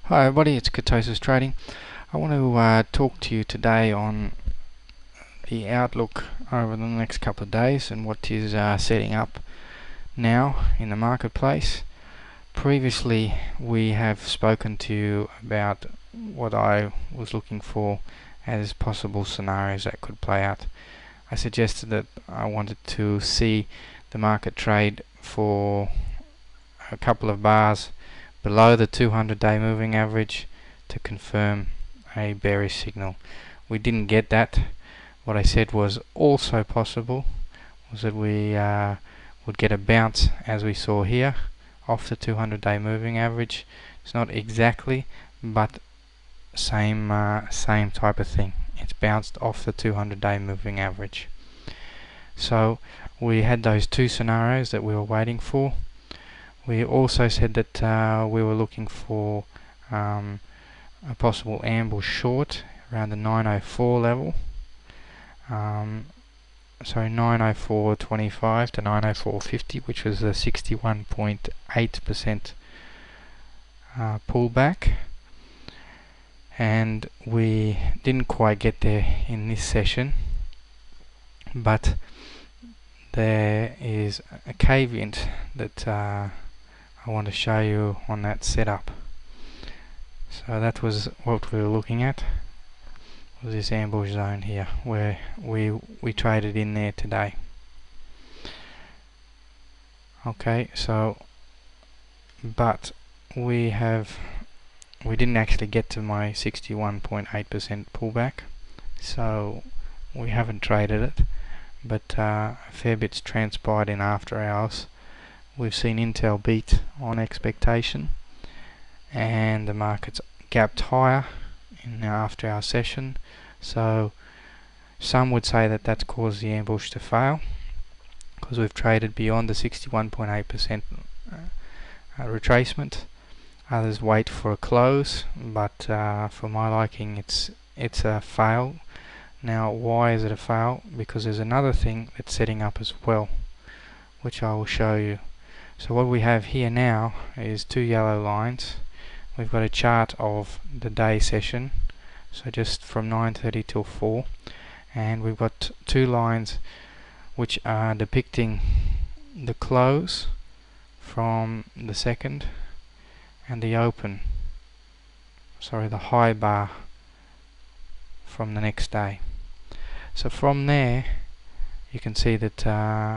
Hi everybody, it's Emini Trading. I want to talk to you today on the outlook over the next couple of days and what is setting up now in the marketplace. Previously we have spoken to you about what I was looking for as possible scenarios that could play out. I suggested that I wanted to see the market trade for a couple of bars below the 200-day moving average to confirm a bearish signal. We didn't get that. What I said was also possible was that we would get a bounce as we saw here off the 200-day moving average. It's not exactly, but same type of thing. It's bounced off the 200-day moving average. So we had those two scenarios that we were waiting for. We also said that we were looking for a possible ambush short around the 904 level. So 904.25 to 904.50, which was a 61.8% pullback. And we didn't quite get there in this session, but there is a caveat that I want to show you on that setup. So that was what we were looking at, was this ambush zone here where we traded in there today. Okay, so but we didn't actually get to my 61.8% pullback, so we haven't traded it, but a fair bit's transpired in after hours. We've seen Intel beat on expectation, and the market's gapped higher in the after hour session. So some would say that that's caused the ambush to fail, because we've traded beyond the 61.8% retracement. Others wait for a close, but for my liking it's a fail. Now why is it a fail? Because there's another thing that's setting up as well, which I will show you. So what we have here now is two yellow lines. We've got a chart of the day session, so just from 9:30 till 4, and we've got two lines which are depicting the close from the second and the open, the high bar from the next day. So from there you can see that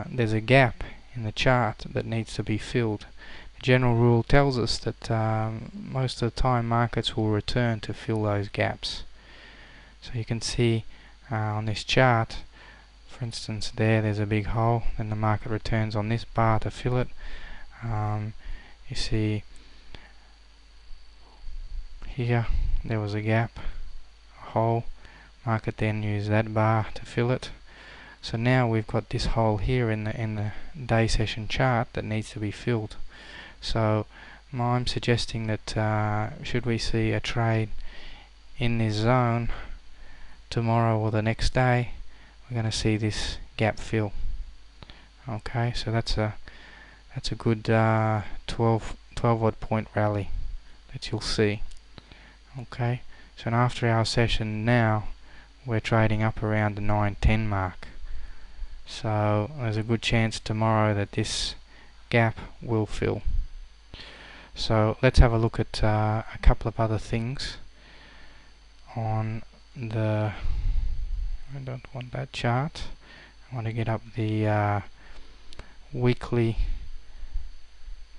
there's a gap in the chart that needs to be filled. The general rule tells us that most of the time markets will return to fill those gaps. So you can see on this chart, for instance, there's a big hole, then the market returns on this bar to fill it. You see here there was a gap, a hole, market then used that bar to fill it. So now we've got this hole here in the day session chart that needs to be filled. So I'm suggesting that should we see a trade in this zone tomorrow or the next day, we're going to see this gap fill. Okay, so that's a good 12 odd point rally that you'll see. Okay, so an after hour session now we're trading up around the 910 mark. So there's a good chance tomorrow that this gap will fill. So let's have a look at a couple of other things on the, I don't want that chart, I want to get up the weekly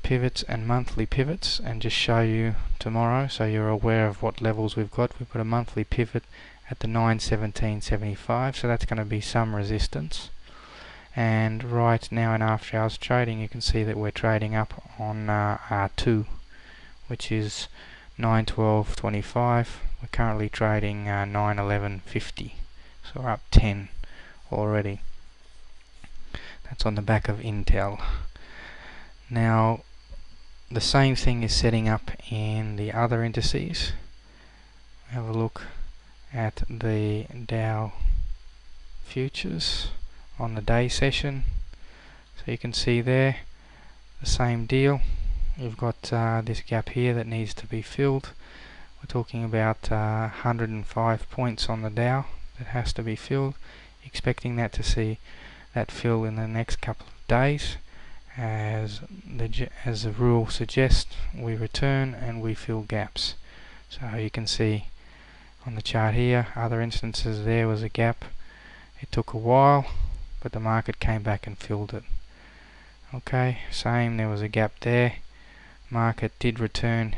pivots and monthly pivots and just show you tomorrow so you're aware of what levels we've got. We've got a monthly pivot at the 917.75, so that's going to be some resistance. And right now in after hours trading you can see that we're trading up on R2, which is 912.25. We're currently trading 911.50, so we're up 10 already. That's on the back of Intel. Now the same thing is setting up in the other indices. Have a look at the Dow futures on the day session. So you can see there the same deal. You've got this gap here that needs to be filled. We're talking about 105 points on the Dow that has to be filled. Expecting that to see that fill in the next couple of days. As the rule suggests, we return and we fill gaps. So you can see on the chart here, other instances there was a gap. It took a while, but the market came back and filled it. Okay, same, there was a gap there. Market did return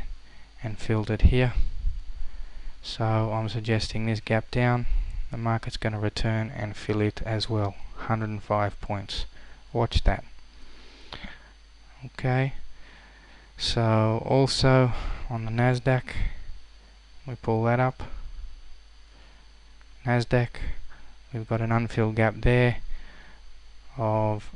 and filled it here. So I'm suggesting this gap down, the market's going to return and fill it as well. 105 points. Watch that. Okay, so also on the Nasdaq, we pull that up. Nasdaq, we've got an unfilled gap there of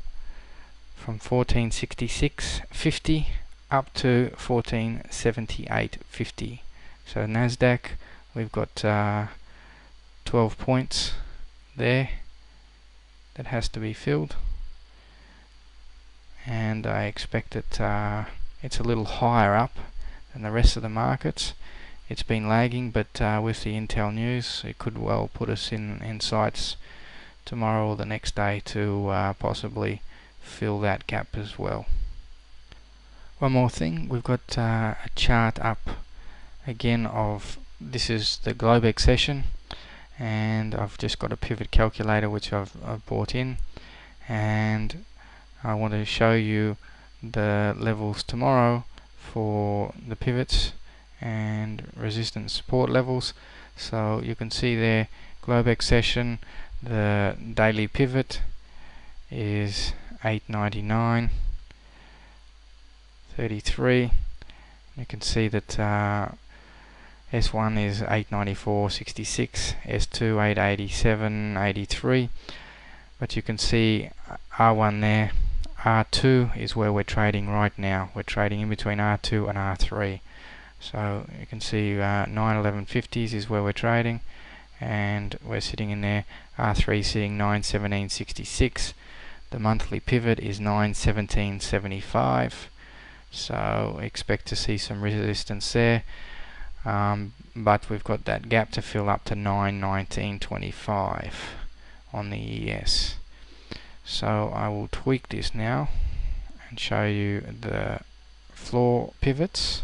from 1466.50 up to 1478.50. So Nasdaq, we've got 12 points there that has to be filled, and I expect that it's a little higher up than the rest of the markets. It's been lagging, but with the Intel news, it could well put us in sights tomorrow or the next day to possibly fill that gap as well. One more thing, we've got a chart up again of, this is the Globex session, and I've just got a pivot calculator which I've brought in, and I want to show you the levels tomorrow for the pivots and resistance support levels. So you can see there, Globex session, the daily pivot is 899.33. You can see that S1 is 894.66, S2 887.83, but you can see R1 there. R2 is where we're trading right now. We're trading in between R2 and R3. So you can see 911.50s is where we're trading, and we're sitting in there. R3 sitting 917.66. The monthly pivot is 917.75. So expect to see some resistance there. But we've got that gap to fill up to 919.25 on the ES. So I will tweak this now and show you the floor pivots.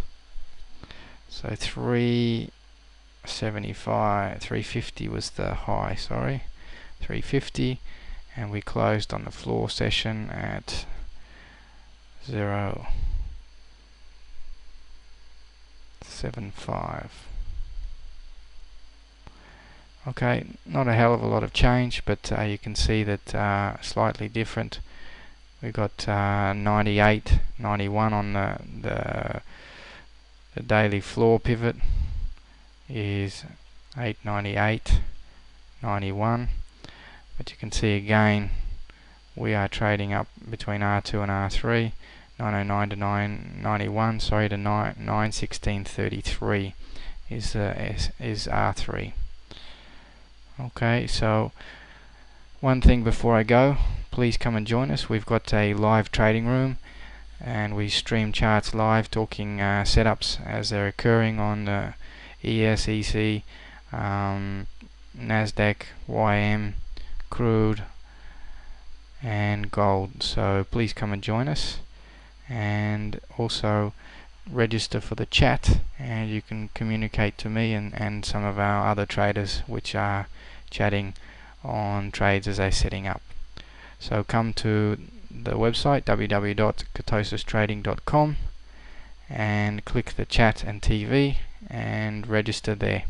So 350 was the high, 350, and we closed on the floor session at 0.75. Okay, not a hell of a lot of change, but you can see that slightly different. We got 98, 91 on the daily floor pivot is 898, 91. But you can see again, we are trading up between R2 and R3, 909 to 991, sorry, to 916.33 is R3. Okay, so one thing before I go, please come and join us. We've got a live trading room, and we stream charts live, talking setups as they're occurring on the ES, EC, Nasdaq, YM, crude, and gold. So please come and join us, and also register for the chat, and you can communicate to me and some of our other traders which are chatting on trades as they're setting up. So come to the website www.ketosistrading.com and click the chat and TV and register there.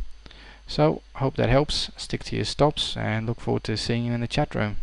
So hope that helps. Stick to your stops and look forward to seeing you in the chat room.